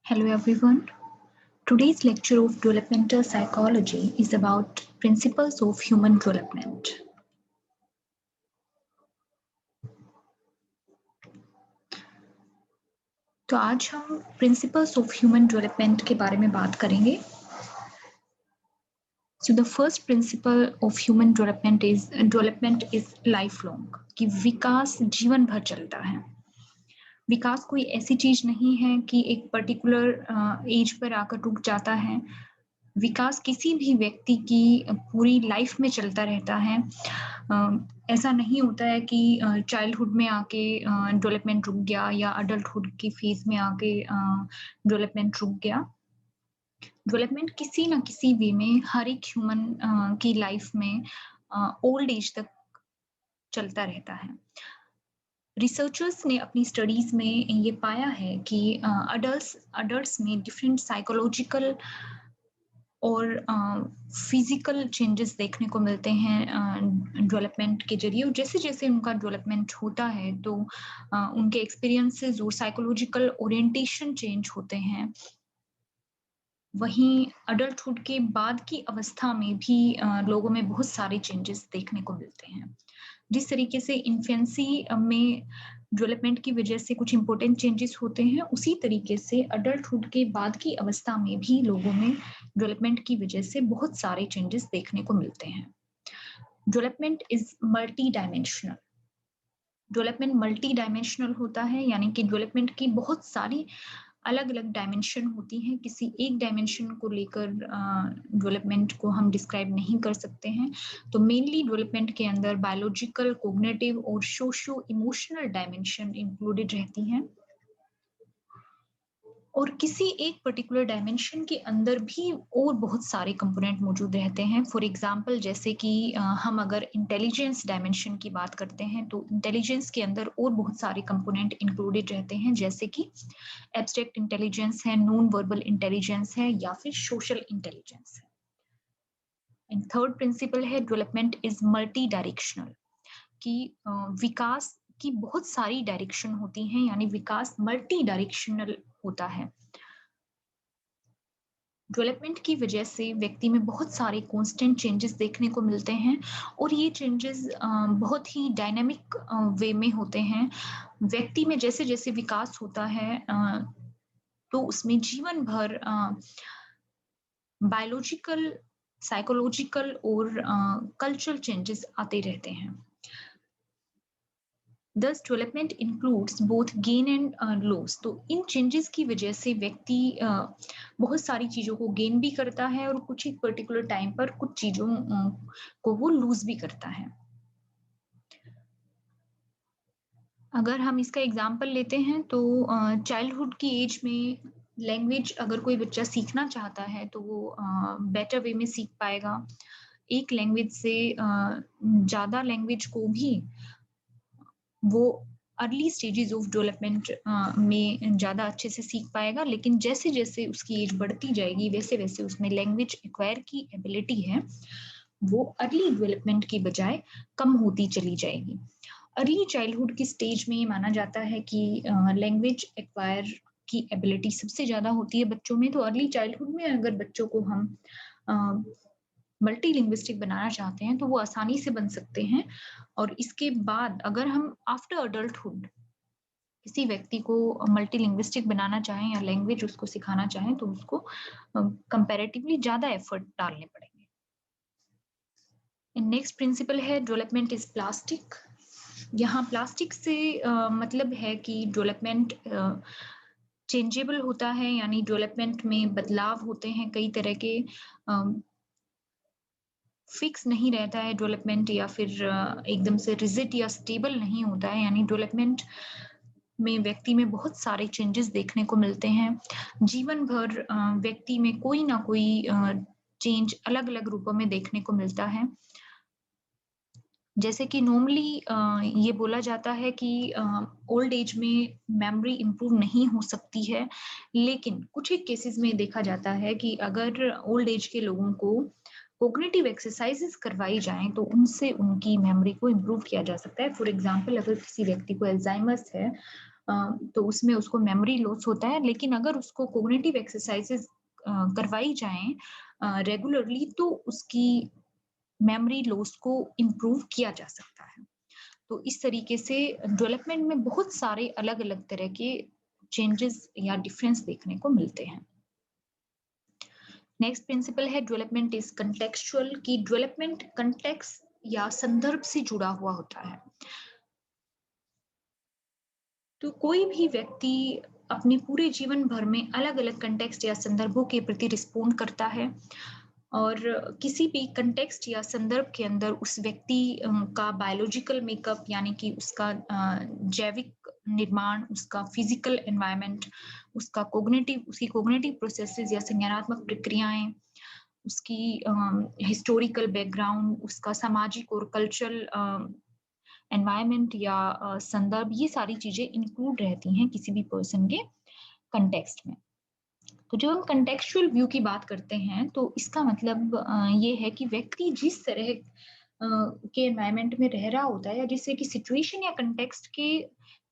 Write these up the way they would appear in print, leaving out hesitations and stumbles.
Hello everyone. Today's lecture of developmental psychology is about principles of human development. तो आज हम principles of human development के बारे में बात करेंगे. So the first principle of human development is lifelong. कि विकास जीवन भर चलता है. विकास कोई ऐसी चीज नहीं है कि एक पर्टिकुलर एज पर आकर रुक जाता है. विकास किसी भी व्यक्ति की पूरी लाइफ में चलता रहता है. ऐसा नहीं होता है कि चाइल्डहुड में आके डेवलपमेंट रुक गया या अडल्टहुड की फेज में आके डेवलपमेंट रुक गया. डेवलपमेंट किसी ना किसी वे में हर एक ह्यूमन की लाइफ में ओल्ड एज तक चलता रहता है. रिसर्चर्स ने अपनी स्टडीज में ये पाया है कि अडल्ट्स में डिफरेंट साइकोलॉजिकल और फिजिकल चेंजेस देखने को मिलते हैं डेवलपमेंट के जरिए. और जैसे जैसे उनका डेवलपमेंट होता है तो उनके एक्सपीरियंसेस और साइकोलॉजिकल ओरिएंटेशन चेंज होते हैं. वहीं अडल्टहुड के बाद की अवस्था में भी लोगों में बहुत सारे चेंजेस देखने को मिलते हैं. जिस तरीके से इन्फेंसी में डेवलपमेंट की वजह से कुछ इंपॉर्टेंट चेंजेस होते हैं, उसी तरीके से अडल्टहुड के बाद की अवस्था में भी लोगों में डेवलपमेंट की वजह से बहुत सारे चेंजेस देखने को मिलते हैं. Development is multi dimensional. Development multi dimensional होता है, यानी कि डेवलपमेंट की बहुत सारी अलग अलग डायमेंशन होती हैं. किसी एक डायमेंशन को लेकर डेवलपमेंट को हम डिस्क्राइब नहीं कर सकते हैं. तो मेनली डेवलपमेंट के अंदर बायोलॉजिकल, कोग्निटिव और सोशियो इमोशनल डायमेंशन इंक्लूडेड रहती हैं. और किसी एक पर्टिकुलर डायमेंशन के अंदर भी और बहुत सारे कंपोनेंट मौजूद रहते हैं. फॉर एग्जांपल, जैसे कि हम अगर इंटेलिजेंस डायमेंशन की बात करते हैं तो इंटेलिजेंस के अंदर और बहुत सारे कंपोनेंट इंक्लूडेड रहते हैं, जैसे कि एब्स्ट्रैक्ट इंटेलिजेंस है, नॉन वर्बल इंटेलिजेंस है या फिर सोशल इंटेलिजेंस है. एंड थर्ड प्रिंसिपल है डेवलपमेंट इज मल्टी डायरेक्शनल. कि विकास की बहुत सारी डायरेक्शन होती हैं, यानी विकास मल्टी डायरेक्शनल होता है. डेवलपमेंट की वजह से व्यक्ति में बहुत सारे कांस्टेंट चेंजेस देखने को मिलते हैं और ये चेंजेस बहुत ही डायनामिक वे में होते हैं. व्यक्ति में जैसे जैसे विकास होता है तो उसमें जीवन भर बायोलॉजिकल, साइकोलॉजिकल और कल्चरल चेंजेस आते रहते हैं. Thus development includes both gain and loss. तो इन चेंजेस की वजह से व्यक्ति बहुत सारी चीजों को गेन भी करता है और कुछ एक पर्टिकुलर टाइम पर कुछ चीजों को वो लूज भी करता है. अगर हम इसका एग्जांपल लेते हैं तो चाइल्डहुड की एज में लैंग्वेज अगर कोई बच्चा सीखना चाहता है तो वो बेटर वे में सीख पाएगा. एक लैंग्वेज से ज्यादा लैंग्वेज को भी वो अर्ली स्टेजेस ऑफ डेवलपमेंट में ज्यादा अच्छे से सीख पाएगा. लेकिन जैसे जैसे उसकी एज बढ़ती जाएगी वैसे वैसे उसमें लैंग्वेज एक्वायर की एबिलिटी है वो अर्ली डेवलपमेंट की बजाय कम होती चली जाएगी. अर्ली चाइल्डहुड की स्टेज में ये माना जाता है कि लैंग्वेज एक्वायर की एबिलिटी सबसे ज्यादा होती है बच्चों में. तो अर्ली चाइल्डहुड में अगर बच्चों को हम मल्टी लिंग्विस्टिक बनाना चाहते हैं तो वो आसानी से बन सकते हैं. और इसके बाद अगर हम आफ्टर अडल्टहुड किसी व्यक्ति को मल्टी लिंग्विस्टिक बनाना चाहें या लैंग्वेज उसको सिखाना चाहें तो उसको कंपैरेटिवली ज्यादा एफर्ट डालने पड़ेंगे. नेक्स्ट प्रिंसिपल है डेवलपमेंट इज प्लास्टिक. यहाँ प्लास्टिक से मतलब है कि डेवलपमेंट चेंजेबल होता है, यानी डेवलपमेंट में बदलाव होते हैं कई तरह के. फिक्स नहीं रहता है डेवलपमेंट या फिर एकदम से रिजिड या स्टेबल नहीं होता है. यानी डेवलपमेंट में व्यक्ति में बहुत सारे चेंजेस देखने को मिलते हैं. जीवन भर व्यक्ति में कोई ना कोई चेंज अलग अलग रूपों में देखने को मिलता है. जैसे कि नॉर्मली ये बोला जाता है कि ओल्ड एज में मेमोरी इम्प्रूव नहीं हो सकती है, लेकिन कुछ एक केसेस में देखा जाता है कि अगर ओल्ड एज के लोगों को कोग्निटिव एक्सरसाइजेस करवाई जाएं तो उनसे उनकी मेमोरी को इम्प्रूव किया जा सकता है. फॉर एग्जांपल, अगर किसी व्यक्ति को अल्जाइमर्स है तो उसमें उसको मेमोरी लॉस होता है, लेकिन अगर उसको कॉग्निटिव एक्सरसाइजेज करवाई जाएं रेगुलरली तो उसकी मेमोरी लॉस को इम्प्रूव किया जा सकता है। तो इस तरीके से डेवलपमेंट में बहुत सारे अलग अलग तरह के चेंजेस या डिफरेंस देखने को मिलते हैं। नेक्स्ट प्रिंसिपल है डेवलपमेंट इज कंटेक्चुअल, कि डेवलपमेंट कंटेक्स्ट या संदर्भ से जुड़ा हुआ होता है। तो कोई भी व्यक्ति अपने पूरे जीवन भर में अलग अलग कंटेक्स्ट या संदर्भों के प्रति रिस्पोंड करता है, और किसी भी कंटेक्स्ट या संदर्भ के अंदर उस व्यक्ति का बायोलॉजिकल मेकअप यानी कि उसका जैविक निर्माण, उसका फिजिकल एनवायरनमेंट, उसकी कॉग्निटिव प्रोसेसेस या संज्ञानात्मक प्रक्रियाएं, उसकी हिस्टोरिकल बैकग्राउंड, उसका सामाजिक और कल्चरल एनवायरनमेंट या संदर्भ, ये सारी चीजें इंक्लूड रहती हैं किसी भी पर्सन के कंटेक्स्ट में। तो जब हम कंटेक्चुअल व्यू की बात करते हैं तो इसका मतलब ये है कि व्यक्ति जिस तरह के एनवायरनमेंट में रह रहा होता है या जिस तरह की सिचुएशन या कंटेक्स्ट के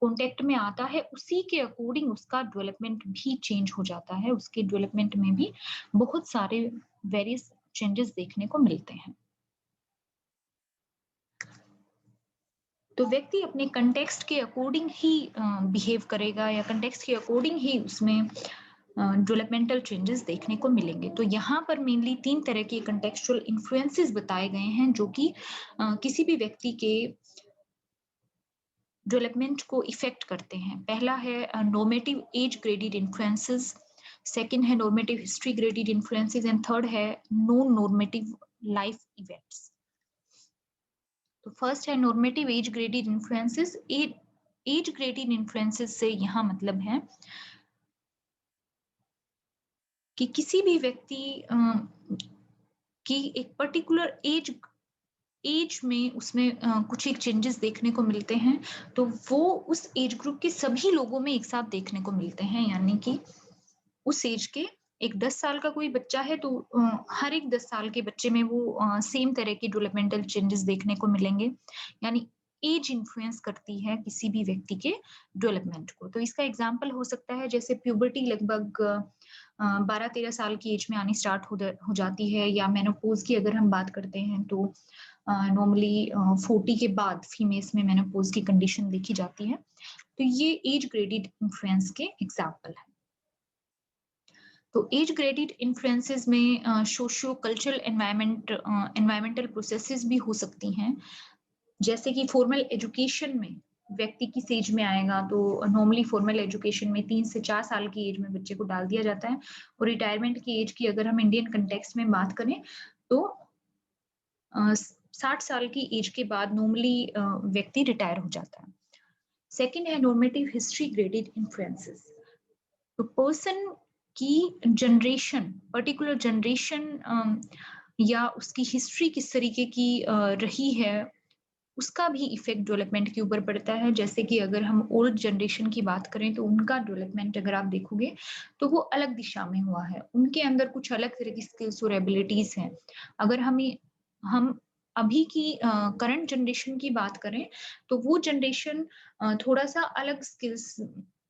कॉन्टेक्ट में आता है, उसी के अकॉर्डिंग उसका डेवलपमेंट भी चेंज हो जाता है। उसके डेवलपमेंट में भी बहुत सारे वेरियस चेंजेस देखने को मिलते हैं। तो व्यक्ति अपने कंटेक्स्ट के अकॉर्डिंग ही बिहेव करेगा या कंटेक्स्ट के अकॉर्डिंग ही उसमें डेवलपमेंटल चेंजेस देखने को मिलेंगे। तो यहाँ पर मेनली 3 तरह के कंटेक्चुअल इन्फ्लुएंसेस बताए गए हैं जो कि किसी भी व्यक्ति के डेवलपमेंट को इफेक्ट करते हैं। पहला है normative age graded influences, second है normative history graded influences and third है नॉन नॉर्मेटिव लाइफ इवेंट्स। तो फर्स्ट है normative age graded influences. Age graded influences से यहाँ मतलब है कि किसी भी व्यक्ति की एक पर्टिकुलर एज में उसमें कुछ एक चेंजेस देखने को मिलते हैं, तो वो उस एज ग्रुप के सभी लोगों में एक साथ देखने को मिलते हैं। यानी कि उस एज के एक 10 साल का कोई बच्चा है तो हर एक 10 साल के बच्चे में वो सेम तरह के डेवलपमेंटल चेंजेस देखने को मिलेंगे। यानी एज इन्फ्लुएंस करती है किसी भी व्यक्ति के डेवलपमेंट को। तो इसका एग्जांपल हो सकता है जैसे प्यूबर्टी लगभग 12-13 साल की एज में आनी स्टार्ट हो जाती है, या मेनोपॉज की अगर हम बात करते हैं तो नॉर्मली 40 के बाद फीमेल्स में मेनोपॉज की कंडीशन देखी जाती है। तो ये एज ग्रेडेड इन्फ्लुएंस के एग्जाम्पल है। तो एज ग्रेडेड इन्फ्लुएंसेस में सोशियो कल्चरल एनवायरमेंटल प्रोसेसेस भी हो सकती हैं। जैसे कि फॉर्मल एजुकेशन में व्यक्ति किस एज में आएगा, तो नॉर्मली फॉर्मल एजुकेशन में 3 से 4 साल की एज में बच्चे को डाल दिया जाता है। और रिटायरमेंट की एज की अगर हम इंडियन कंटेक्स्ट में बात करें तो 60 साल की एज के बाद नॉर्मली व्यक्ति रिटायर हो जाता है। सेकेंड है नॉर्मेटिव हिस्ट्री ग्रेडेड इन्फ्लुएंसेस। तो पर्सन की जनरेशन, पर्टिकुलर जनरेशन या उसकी हिस्ट्री किस तरीके की रही है, उसका भी इफेक्ट डेवलपमेंट के ऊपर पड़ता है। जैसे कि अगर हम ओल्ड जनरेशन की बात करें तो उनका डेवलपमेंट अगर आप देखोगे तो वो अलग दिशा में हुआ है, उनके अंदर कुछ अलग तरह की स्किल्स और एबिलिटीज हैं। अगर हम अभी की करंट जनरेशन की बात करें तो वो जनरेशन थोड़ा सा अलग स्किल्स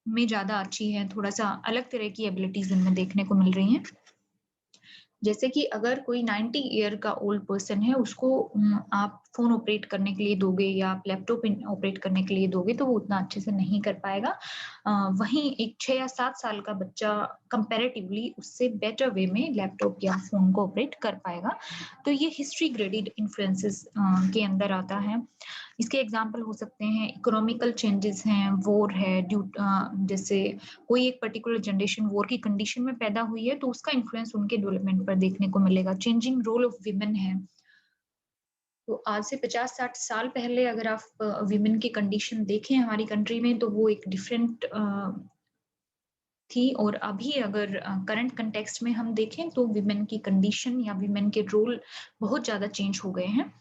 में ज्यादा अच्छी है, थोड़ा सा अलग तरह की एबिलिटीज इनमें देखने को मिल रही हैं। जैसे कि अगर कोई 90 ईयर का ओल्ड पर्सन है, उसको आप फोन ऑपरेट करने के लिए दोगे या आप लैपटॉप ऑपरेट करने के लिए दोगे तो वो उतना अच्छे से नहीं कर पाएगा। वहीं एक 6 या 7 साल का बच्चा कंपैरेटिवली उससे बेटर वे में लैपटॉप या फोन को ऑपरेट कर पाएगा। तो ये हिस्ट्री ग्रेडेड इन्फ्लुएंसेस के अंदर आता है। इसके एग्जाम्पल हो सकते हैं इकोनॉमिकल चेंजेस हैं, वॉर है, जैसे कोई एक पर्टिकुलर जनरेशन वॉर की कंडीशन में पैदा हुई है तो उसका इन्फ्लुएंस उनके डेवलपमेंट पर देखने को मिलेगा। चेंजिंग रोल ऑफ विमेन है, तो आज से 50-60 साल पहले अगर आप विमेन की कंडीशन देखें हमारी कंट्री में तो वो एक डिफरेंट थी, और अभी अगर करंट कंटेक्स्ट में हम देखें तो विमेन की कंडीशन या विमेन के रोल बहुत ज्यादा चेंज हो गए हैं।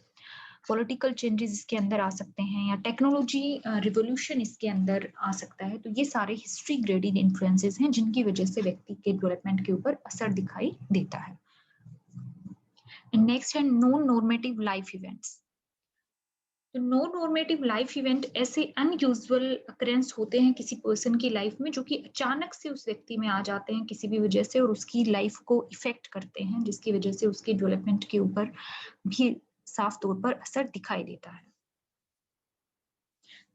पॉलिटिकल चेंजेस इसके अंदर आ सकते हैं या टेक्नोलॉजी रिवोल्यूशन इसके अंदर आ सकता है। तो ये सारे हिस्ट्री ग्रेडेड इन्फ्लुएंसेस हैं जिनकी वजह से व्यक्ति के डेवलपमेंट के ऊपर असर दिखाई देता है। नेक्स्ट है नॉन नॉर्मेटिव लाइफ इवेंट्स। तो नो नॉर्मेटिव लाइफ इवेंट ऐसे अनयूजुअल अकरेंस होते हैं किसी पर्सन की लाइफ में जो कि अचानक से उस व्यक्ति में आ जाते हैं किसी भी वजह से और उसकी लाइफ को इफेक्ट करते हैं, जिसकी वजह से उसके डेवलपमेंट के ऊपर भी साफ तौर पर असर दिखाई देता है।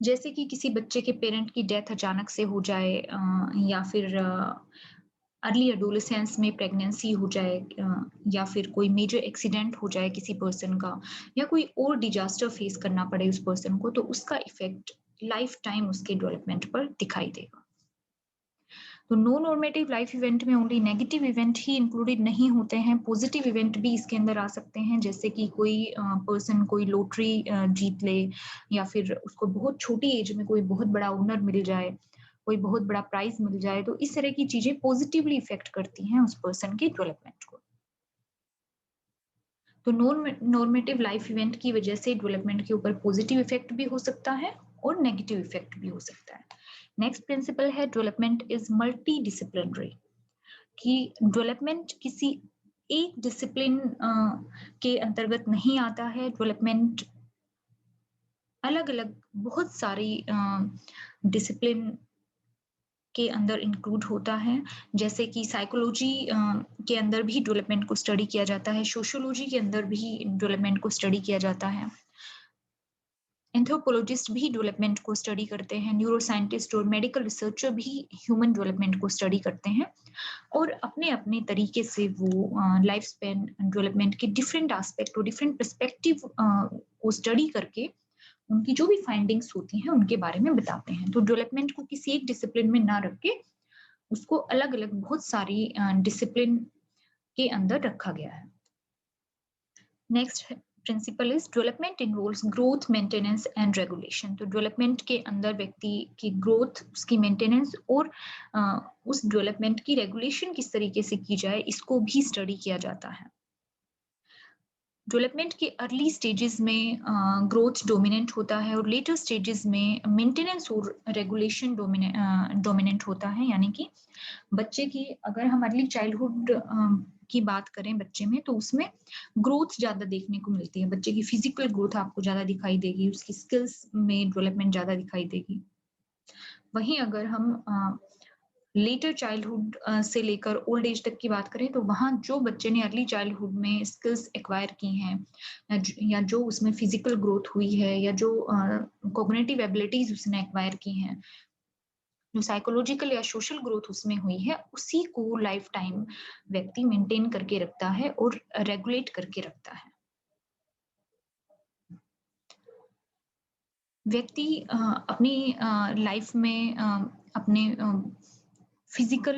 जैसे कि किसी बच्चे के पेरेंट की डेथ अचानक से हो जाए, या फिर अर्ली एडोलेसेंस में प्रेगनेंसी हो जाए, या फिर कोई मेजर एक्सीडेंट हो जाए किसी पर्सन का, या कोई और डिजास्टर फेस करना पड़े उस पर्सन को, तो उसका इफेक्ट लाइफ टाइम उसके डेवलपमेंट पर दिखाई देगा। तो नो नॉर्मेटिव लाइफ इवेंट में ओनली नेगेटिव इवेंट ही इंक्लूडेड नहीं होते हैं, पॉजिटिव इवेंट भी इसके अंदर आ सकते हैं, जैसे कि कोई पर्सन कोई लॉटरी जीत ले, या फिर उसको बहुत छोटी एज में कोई बहुत बड़ा ऑनर मिल जाए, कोई बहुत बड़ा प्राइज मिल जाए, तो इस तरह की चीजें पॉजिटिवली इफेक्ट करती हैं उस पर्सन के डेवलपमेंट को। तो नॉर्मेटिव लाइफ इवेंट की वजह से डेवलपमेंट के ऊपर पॉजिटिव इफेक्ट भी हो सकता है और नेगेटिव इफेक्ट भी हो सकता है। नेक्स्ट प्रिंसिपल है डेवलपमेंट इज मल्टी डिसिप्लिनरी, कि डेवलपमेंट किसी एक डिसिप्लिन के अंतर्गत नहीं आता है। डेवलपमेंट अलग अलग बहुत सारी डिसिप्लिन के अंदर इंक्लूड होता है, जैसे कि साइकोलॉजी के अंदर भी डेवलपमेंट को स्टडी किया जाता है, सोशियोलॉजी के अंदर भी डेवलपमेंट को स्टडी किया जाता है, एंथ्रोपोलॉजिस्ट भी डेवलपमेंट को स्टडी करते हैं, न्यूरो साइंटिस्ट और मेडिकल रिसर्चर भी ह्यूमन डेवलपमेंट को स्टडी करते हैं, और अपने अपने तरीके से वो लाइफ स्पेन डेवलपमेंट के डिफरेंट एस्पेक्ट और डिफरेंट पर्सपेक्टिव को स्टडी करके उनकी जो भी फाइंडिंग्स होती हैं उनके बारे में बताते हैं। तो डेवलपमेंट को किसी एक डिसिप्लिन में ना रख के उसको अलग अलग बहुत सारी डिसिप्लिन के अंदर रखा गया है। Next principle is development involves growth, maintenance and regulation. तो डेवलपमेंट के अंदर व्यक्ति की ग्रोथ, उसकी मेंटेनेंस और उस डेवलपमेंट की रेगुलेशन किस तरीके से की जाए, इसको भी स्टडी किया जाता है। डेवलपमेंट के अर्ली स्टेजेस में ग्रोथ डोमिनेंट होता है और लेटर स्टेजेस में मेंटेनेंस और रेगुलेशन डोमिनेंट होता है, यानी कि बच्चे की अगर हम अर्ली चाइल्डहुड की बात करें बच्चे में, तो उसमें ग्रोथ ज्यादा देखने को मिलती है, बच्चे की फिजिकल ग्रोथ आपको ज्यादा दिखाई देगी, उसकी स्किल्स में डेवलपमेंट ज्यादा दिखाई देगी। वहीं अगर हम लेटर चाइल्डहुड से लेकर ओल्ड एज तक की बात करें, तो वहाँ जो बच्चे ने अर्ली चाइल्डहुड में स्किल्स एक्वायर की हैं, या जो उसमें फिजिकल ग्रोथ हुई है, या जो कॉग्निटिव एबिलिटीज उसने एक्वायर की हैं, जो साइकोलॉजिकल या सोशल ग्रोथ उसमें हुई है, उसी को लाइफ टाइम व्यक्ति मेंटेन करके रखता है और रेगुलेट करके रखता है। व्यक्ति अपनी लाइफ में अपने फिजिकल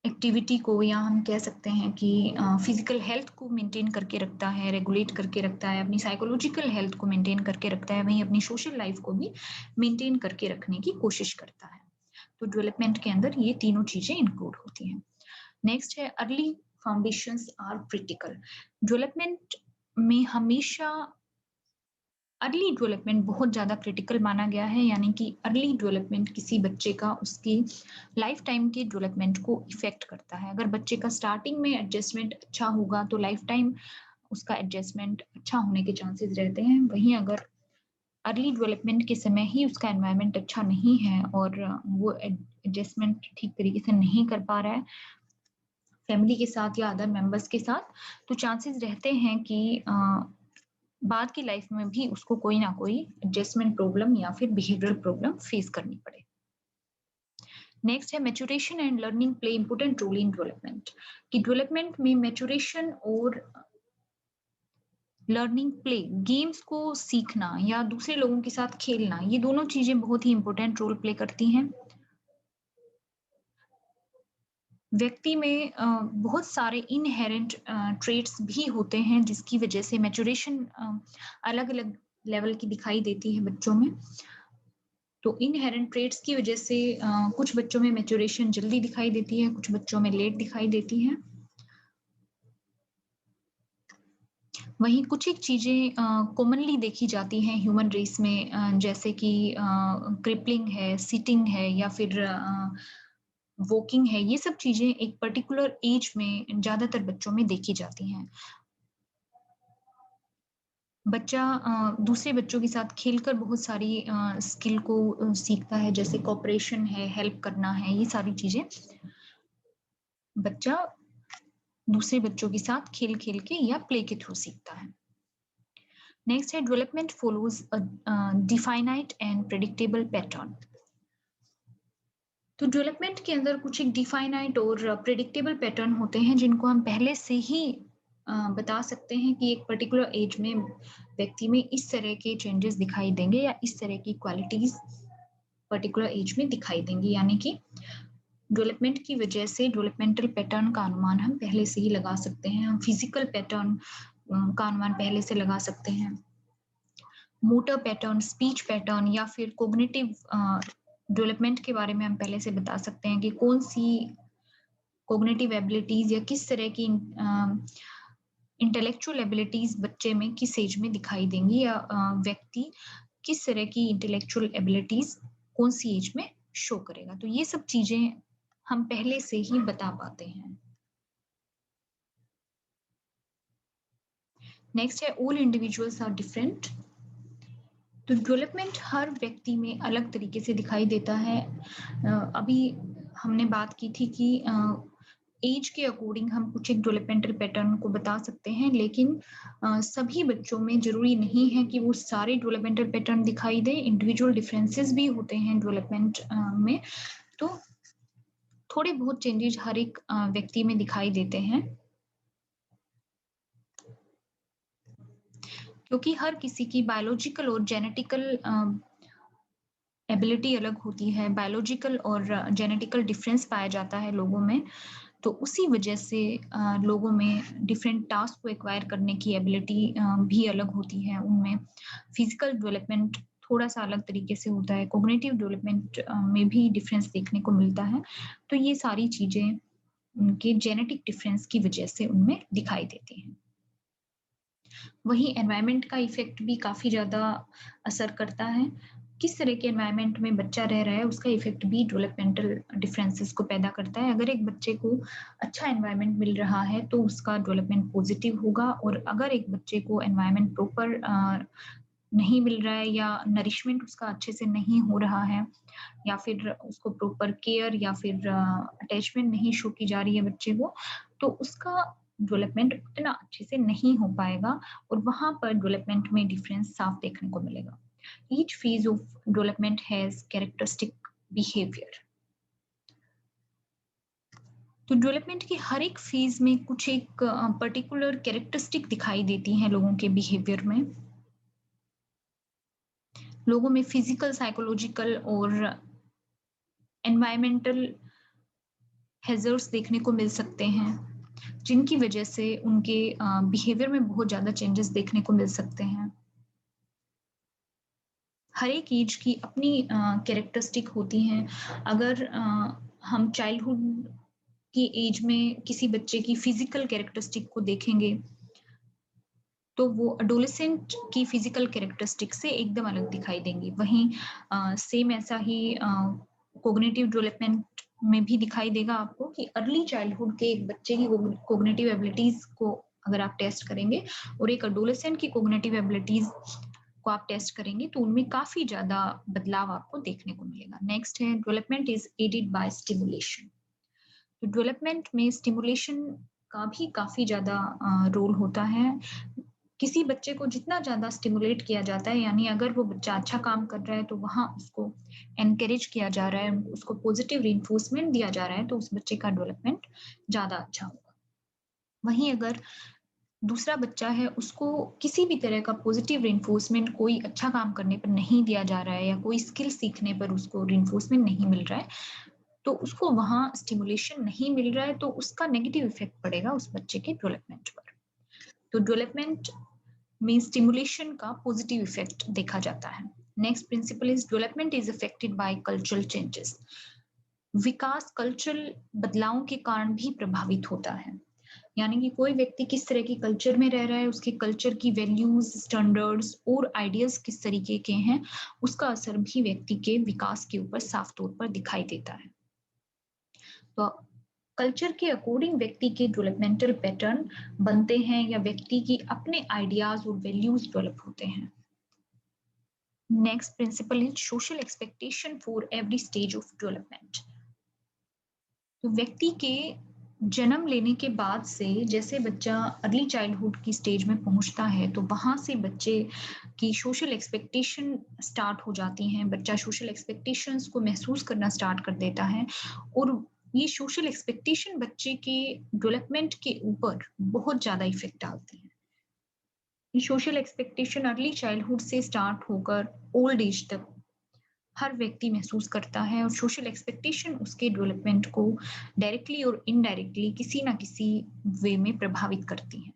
एक्टिविटी को, या हम कह सकते हैं कि फिजिकल हेल्थ को मेंटेन करके रखता है, रेगुलेट करके रखता है, अपनी साइकोलॉजिकल हेल्थ को मेंटेन करके रखता है, वहीं अपनी सोशल लाइफ को भी मेंटेन करके रखने की कोशिश करता है। तो डेवलपमेंट के अंदर ये तीनों चीजें इंक्लूड होती हैं। नेक्स्ट है early foundations are critical. Development में हमेशा अर्ली डेवलपमेंट बहुत ज्यादा क्रिटिकल माना गया है, यानी कि अर्ली डेवलपमेंट किसी बच्चे का उसकी लाइफ टाइम के डेवलपमेंट को इफेक्ट करता है। अगर बच्चे का स्टार्टिंग में एडजस्टमेंट अच्छा होगा तो लाइफ टाइम उसका एडजस्टमेंट अच्छा होने के चांसेस रहते हैं। वहीं अगर अर्ली डेवलपमेंट के समय ही उसका एनवायरनमेंट अच्छा नहीं है और वो एडजस्टमेंट ठीक तरीके से नहीं कर पा रहा है फैमिली के साथ या अदर मेंबर्स के साथ, तो चांसेस रहते हैं कि बाद की लाइफ में भी उसको कोई ना कोई एडजस्टमेंट प्रॉब्लम या फिर बिहेवियरल प्रॉब्लम फेस करनी पड़े। नेक्स्ट है maturation and learning play important role in development, कि डेवलपमेंट में मैच्योरेशन और लर्निंग प्ले, गेम्स को सीखना या दूसरे लोगों के साथ खेलना, ये दोनों चीजें बहुत ही इंपॉर्टेंट रोल प्ले करती हैं। व्यक्ति में बहुत इनहेरेंट इनहेरेंट ट्रेट्स भी होते हैं जिसकी वजह से मैच्योरेशन अलग अलग लेवल की दिखाई देती है बच्चों में। तो इनहेरेंट ट्रेट्स की वजह से कुछ बच्चों में मैच्योरेशन जल्दी दिखाई देती है, कुछ बच्चों में लेट दिखाई देती है। वहीं कुछ एक चीजें कॉमनली देखी जाती हैं ह्यूमन रेस में, जैसे कि क्रिपलिंग है, सिटिंग है, या फिर वॉकिंग है, ये सब चीजें एक पर्टिकुलर एज में ज्यादातर बच्चों में देखी जाती हैं। बच्चा दूसरे बच्चों के साथ खेलकर बहुत सारी स्किल को सीखता है, जैसे कोऑपरेशन है, हेल्प करना है, ये सारी चीजें बच्चा दूसरे बच्चों के साथ खेल-खेल के या प्ले के थ्रू सीखता है। नेक्स्ट है development follows a definite and predictable pattern. तो डेवलपमेंट के अंदर कुछ एक डिफाइनाइट और प्रेडिक्टेबल पैटर्न होते हैं जिनको हम पहले से ही बता सकते हैं कि एक पर्टिकुलर एज में व्यक्ति में इस तरह के चेंजेस दिखाई देंगे या इस तरह की क्वालिटीज पर्टिकुलर एज में दिखाई देंगी, यानी कि डेवलपमेंट की वजह से डेवलपमेंटल पैटर्न का अनुमान हम पहले से ही लगा सकते हैं। हम फिजिकल पैटर्न का अनुमान पहले से लगा सकते हैं, मोटर पैटर्न, स्पीच पैटर्न या फिर कोग्निटिव डेवलपमेंट के बारे में हम पहले से बता सकते हैं कि कौन सी कोग्निटिव एबिलिटीज या किस तरह की इंटेलेक्चुअल एबिलिटीज बच्चे में किस एज में दिखाई देंगी, या व्यक्ति किस तरह की इंटेलेक्चुअल एबिलिटीज कौन सी एज में शो करेगा। तो ये सब चीजें हम पहले से ही बता पाते हैं। नेक्स्ट है ऑल इंडिविजुअल्स आर डिफरेंट। तो डेवलपमेंट हर व्यक्ति में अलग तरीके से दिखाई देता है। अभी हमने बात की थी कि एज के अकॉर्डिंग हम कुछ एक डेवलपमेंटल पैटर्न को बता सकते हैं, लेकिन सभी बच्चों में जरूरी नहीं है कि वो सारे डेवलपमेंटल पैटर्न दिखाई दे। इंडिविजुअल डिफरेंसेस भी होते हैं डेवलपमेंट में, तो थोड़े बहुत चेंजेस हर एक व्यक्ति में दिखाई देते हैं, क्योंकि हर किसी की बायोलॉजिकल और जेनेटिकल एबिलिटी अलग होती है। बायोलॉजिकल और जेनेटिकल डिफरेंस पाया जाता है लोगों में, तो उसी वजह से लोगों में डिफरेंट टास्क को एक्वायर करने की एबिलिटी भी अलग होती है। उनमें फिजिकल डेवलपमेंट थोड़ा सा अलग तरीके से होता है, कोग्निटिव डेवलपमेंट में भी डिफरेंस देखने को मिलता है। तो ये सारी चीजें उनके जेनेटिक डिफरेंस की वजह से उनमें दिखाई देती हैं। वहीं एनवायरनमेंट का इफेक्ट भी काफी ज्यादा असर करता है। किस तरह के एनवायरनमेंट में बच्चा रह रहा है उसका इफेक्ट भी डेवलपमेंटल डिफरेंसेस को पैदा करता है। अगर एक बच्चे को अच्छा एनवायरनमेंट मिल रहा है तो उसका डेवलपमेंट पॉजिटिव होगा, और अगर एक बच्चे को एनवायरनमेंट प्रॉपर नहीं मिल रहा है या नरिशमेंट उसका अच्छे से नहीं हो रहा है, या फिर उसको प्रॉपर केयर या फिर अटैचमेंट नहीं शो की जा रही है बच्चे को, तो उसका डेवलपमेंट उतना अच्छे से नहीं हो पाएगा और वहां पर डेवलपमेंट में डिफरेंस साफ देखने को मिलेगा। Each phase of development has characteristic behaviour. तो डेवलपमेंट की हर एक फेज में कुछ एक पर्टिकुलर कैरेक्टरिस्टिक दिखाई देती हैं लोगों के बिहेवियर में। लोगों में फिजिकल, साइकोलॉजिकल और एनवायरमेंटल हैजर्ड्स देखने को मिल सकते हैं, जिनकी वजह से उनके बिहेवियर में बहुत ज्यादा चेंजेस देखने को मिल सकते हैं। हर एक एज की अपनी कैरेक्टरिस्टिक होती हैं। अगर हम चाइल्डहुड की एज में किसी बच्चे की फिजिकल कैरेक्टरिस्टिक को देखेंगे तो वो एडोलेसेंट की फिजिकल कैरेक्टरिस्टिक से एकदम अलग दिखाई देंगी। वहीं सेम ऐसा ही कोग्निटिव डेवलपमेंट में भी दिखाई देगा आपको कि अर्ली चाइल्डहुड के एक बच्चे की कोग्निटिव एबिलिटीज को अगर आप टेस्ट करेंगे और एक एडोलेसेंट की कोग्निटिव एबिलिटीज को आप टेस्ट करेंगे तो उनमें काफी ज्यादा बदलाव आपको देखने को मिलेगा। नेक्स्ट है development is aided by stimulation. तो डेवलपमेंट में स्टिमुलेशन का भी काफी ज्यादा रोल होता है। किसी बच्चे को जितना ज्यादा स्टिमुलेट किया जाता है, यानी अगर वो बच्चा अच्छा काम कर रहा है तो वहां उसको एनकरेज किया जा रहा है, उसको पॉजिटिव रिइंफोर्समेंट दिया जा रहा है, तो उस बच्चे का डेवलपमेंट ज्यादा अच्छा होगा। वहीं अगर दूसरा बच्चा है उसको किसी भी तरह का पॉजिटिव रिइंफोर्समेंट कोई अच्छा काम करने पर नहीं दिया जा रहा है या कोई स्किल सीखने पर उसको रिइंफोर्समेंट नहीं मिल रहा है, तो उसको वहां स्टिमुलेशन नहीं मिल रहा है, तो उसका नेगेटिव इफेक्ट पड़ेगा उस बच्चे के डेवलपमेंट पर। तो डेवलपमेंट में स्टिमुलेशन का पॉजिटिव इफेक्ट देखा जाता है। Next principle is development is affected by cultural changes. Vikas cultural बदलावों के कारण भी प्रभावित होता है, यानी कि कोई व्यक्ति किस तरह की कल्चर में रह रहा है, उसके कल्चर की वैल्यूज, स्टैंडर्ड्स और आइडियाज किस तरीके के हैं, उसका असर भी व्यक्ति के विकास के ऊपर साफ तौर पर दिखाई देता है। तो कल्चर के अकॉर्डिंग व्यक्ति के डेवलपमेंटल पैटर्न बनते हैं या व्यक्ति की अपने आइडियाज और वैल्यूज डेवलप होते हैं। Next principle is social expectation for every stage of development. तो व्यक्ति के जन्म लेने के बाद से जैसे बच्चा अर्ली चाइल्डहुड की स्टेज में पहुंचता है तो वहां से बच्चे की सोशल एक्सपेक्टेशन स्टार्ट हो जाती हैं। बच्चा सोशल एक्सपेक्टेशंस को महसूस करना स्टार्ट कर देता है और ये सोशल एक्सपेक्टेशन बच्चे के डेवलपमेंट के ऊपर बहुत ज्यादा इफेक्ट डालते हैं। ये सोशल एक्सपेक्टेशन अर्ली चाइल्डहुड से स्टार्ट होकर ओल्ड एज तक हर व्यक्ति महसूस करता है और सोशल एक्सपेक्टेशन उसके डेवलपमेंट को डायरेक्टली और इनडायरेक्टली किसी ना किसी वे में प्रभावित करती है।